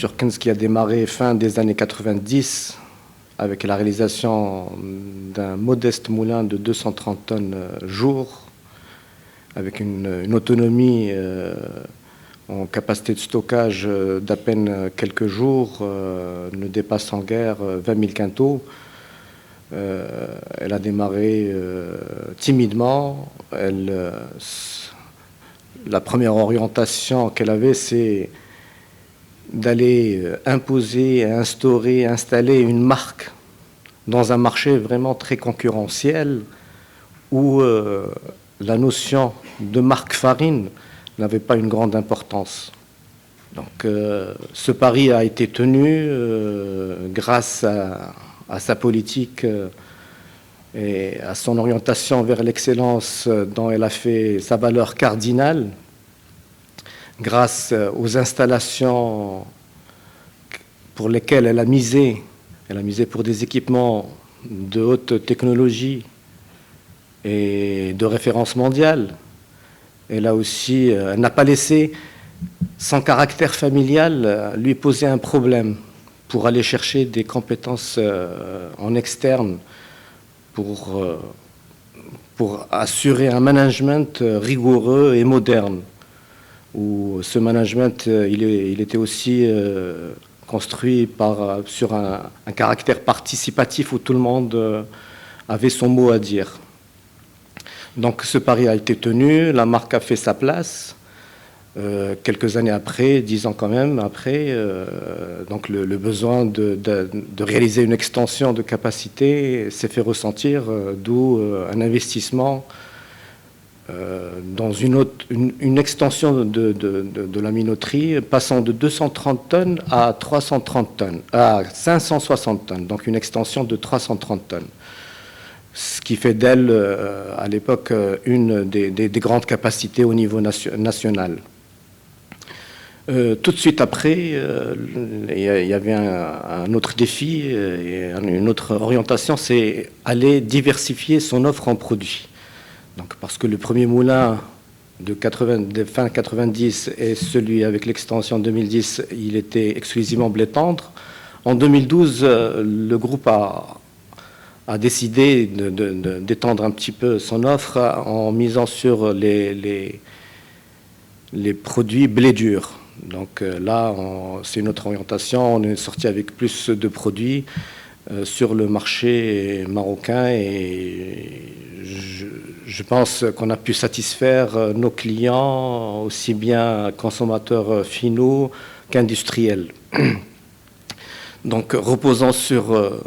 l'aventure Kenz qui a démarré fin des années 90 avec la réalisation d'un modeste moulin de 230 tonnes jour, avec une autonomie en capacité de stockage d'à peine quelques jours, ne dépassant guère 20 000 quintaux. Elle a démarré timidement. La première orientation qu'elle avait, c'est d'aller imposer, instaurer, installer une marque dans un marché vraiment très concurrentiel où la notion de marque farine n'avait pas une grande importance. Donc ce pari a été tenu grâce à sa politique et à son orientation vers l'excellence dont elle a fait sa valeur cardinale, grâce aux installations pour lesquelles elle a misé pour des équipements de haute technologie et de référence mondiale. Elle n'a pas laissé son caractère familial lui poser un problème pour aller chercher des compétences en externe pour assurer un management rigoureux et moderne, où ce management il était aussi construit sur un caractère participatif où tout le monde avait son mot à dire. Donc ce pari a été tenu, la marque a fait sa place. Quelques années après, 10 ans quand même après, donc le besoin de réaliser une extension de capacité s'est fait ressentir, d'où un investissement dans une extension de la minoterie, passant de 230 tonnes à 330 tonnes, à 560 tonnes, donc une extension de 330 tonnes. Ce qui fait d'elle, à l'époque, une des grandes capacités au niveau national. Tout de suite après, il y avait un autre défi et une autre orientation, c'est aller diversifier son offre en produits. Donc, parce que le premier moulin de fin 90 et celui avec l'extension 2010, il était exclusivement blé tendre. En 2012, le groupe a décidé d'étendre un petit peu son offre en misant sur les produits blé dur. Donc là, c'est une autre orientation. On est sorti avec plus de produits sur le marché marocain et je pense qu'on a pu satisfaire nos clients, aussi bien consommateurs finaux qu'industriels. Donc reposant sur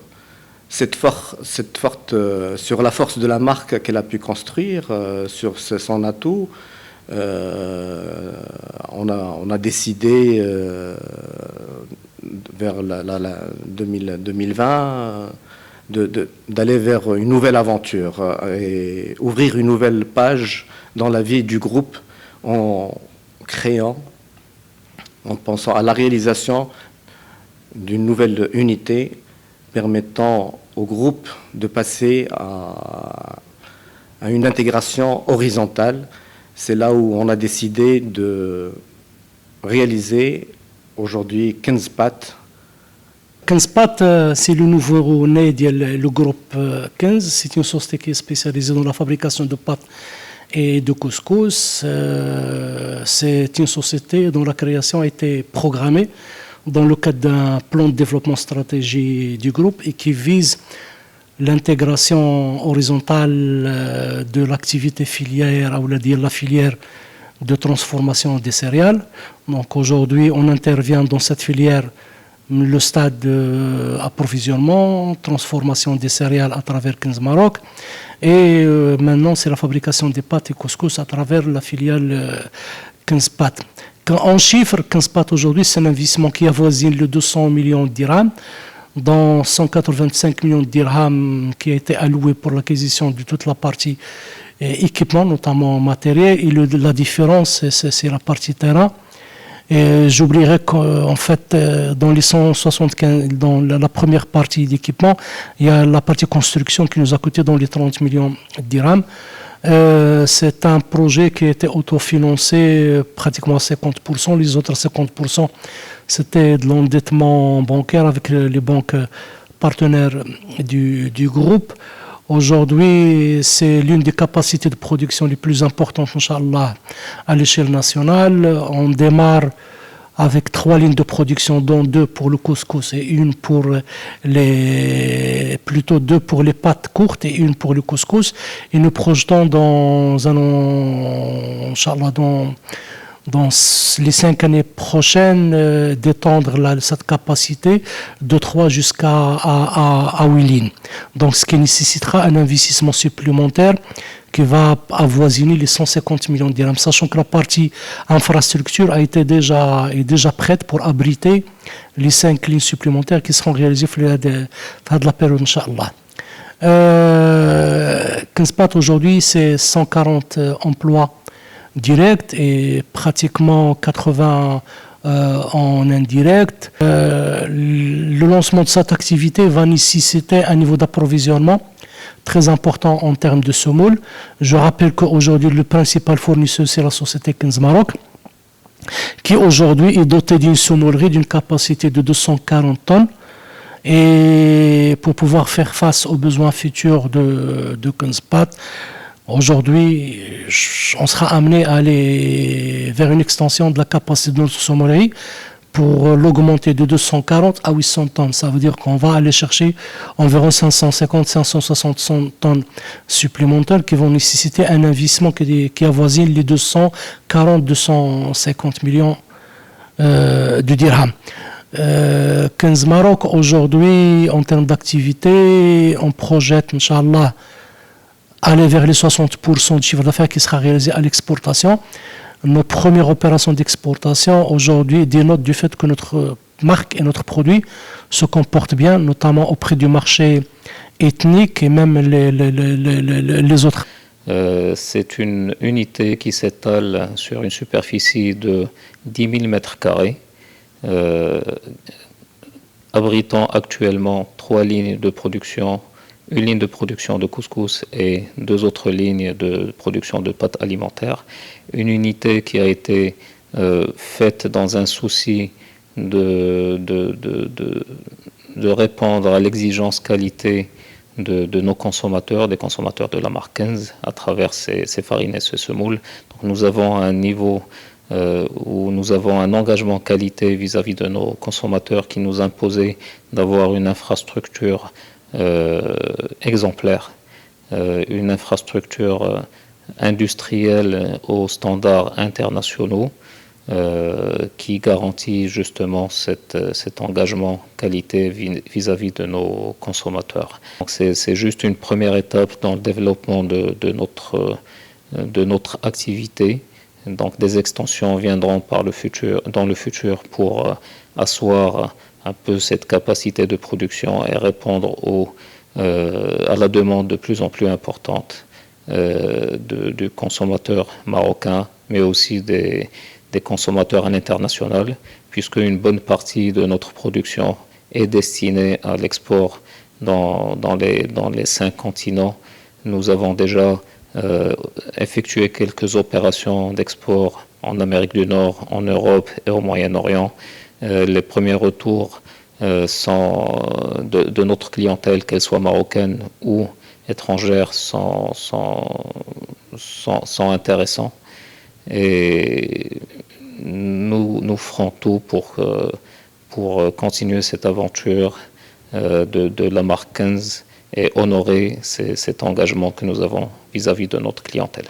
sur la force de la marque qu'elle a pu construire, sur son atout, on a décidé vers 2020 d'aller vers une nouvelle aventure et ouvrir une nouvelle page dans la vie du groupe en pensant à la réalisation d'une nouvelle unité permettant au groupe de passer à une intégration horizontale. C'est là où on a décidé de réaliser aujourd'hui Kenzpat. Kenzpat, c'est le nouveau né du groupe Kenz. C'est une société qui est spécialisée dans la fabrication de pâtes et de couscous. C'est une société dont la création a été programmée dans le cadre d'un plan de développement stratégique du groupe et qui vise l'intégration horizontale de l'activité filière, ou la filière de transformation des céréales. Donc aujourd'hui, on intervient dans cette filière, le stade d'approvisionnement, transformation des céréales à travers Kenz Maroc, et maintenant c'est la fabrication des pâtes et couscous à travers la filiale Kenzpat. En chiffres, Kenzpat aujourd'hui, c'est un investissement qui avoisine le 200 millions de dirhams, dont 185 millions de dirhams qui a été alloué pour l'acquisition de toute la partie équipement, notamment matériel, et la différence, c'est la partie terrain. Et j'oublierai qu'en fait, dans les 175, dans la première partie d'équipement, il y a la partie construction qui nous a coûté dans les 30 millions de dirhams. C'est un projet qui était autofinancé pratiquement à 50%. Les autres 50%, c'était de l'endettement bancaire avec les banques partenaires du groupe. Aujourd'hui, c'est l'une des capacités de production les plus importantes, Inch'Allah, à l'échelle nationale. On démarre avec 3 lignes de production, dont 2 pour le couscous et une pour plutôt 2 pour les pâtes courtes et une pour le couscous. Et nous projetons Inch'Allah, dans les 5 années prochaines, d'étendre cette capacité de 3 à 8 lignes. Donc, ce qui nécessitera un investissement supplémentaire qui va avoisiner les 150 millions de dirhams, sachant que la partie infrastructure est déjà prête pour abriter les 5 lignes supplémentaires qui seront réalisées de la période, Inch'Allah. Kenzpat aujourd'hui, c'est 140 emplois directs et pratiquement 80 en indirect. Le lancement de cette activité va nécessiter un niveau d'approvisionnement très important en termes de semoule. Je rappelle qu'aujourd'hui, le principal fournisseur, c'est la société Kenz Maroc, qui aujourd'hui est dotée d'une semoulerie d'une capacité de 240 tonnes. Et pour pouvoir faire face aux besoins futurs de Kenzpat, aujourd'hui, on sera amené à aller vers une extension de la capacité de notre sommellerie pour l'augmenter de 240 à 800 tonnes. Ça veut dire qu'on va aller chercher environ 550-560 tonnes supplémentaires qui vont nécessiter un investissement qui avoisine les 240-250 millions de dirhams. Kenz Maroc, aujourd'hui, en termes d'activité, on projette, Inch'Allah, aller vers les 60% du chiffre d'affaires qui sera réalisé à l'exportation. Nos premières opérations d'exportation aujourd'hui dénotent du fait que notre marque et notre produit se comportent bien, notamment auprès du marché ethnique et même les autres. C'est une unité qui s'étale sur une superficie de 10 000 m², abritant actuellement 3 lignes de production, une ligne de production de couscous et 2 autres lignes de production de pâtes alimentaires. Une unité qui a été faite dans un souci de répondre à l'exigence qualité de nos consommateurs, des consommateurs de la marque Kenz, à travers ces farines et ces semoules. Donc nous avons un niveau où nous avons un engagement qualité vis-à-vis de nos consommateurs qui nous imposait d'avoir une infrastructure exemplaire, une infrastructure industrielle aux standards internationaux qui garantit justement cet engagement qualité vis-à-vis de nos consommateurs. Donc c'est juste une première étape dans le développement de notre activité. Donc des extensions viendront dans le futur pour asseoir un peu cette capacité de production et répondre à la demande de plus en plus importante du consommateur marocain, mais aussi des consommateurs à l'international, puisque une bonne partie de notre production est destinée à l'export dans les 5 continents. Nous avons déjà effectué quelques opérations d'export en Amérique du Nord, en Europe et au Moyen-Orient. Les premiers retours de notre clientèle, qu'elle soit marocaine ou étrangère, sont intéressants. Et nous ferons tout pour continuer cette aventure de la marque Kenz et honorer cet engagement que nous avons vis-à-vis de notre clientèle.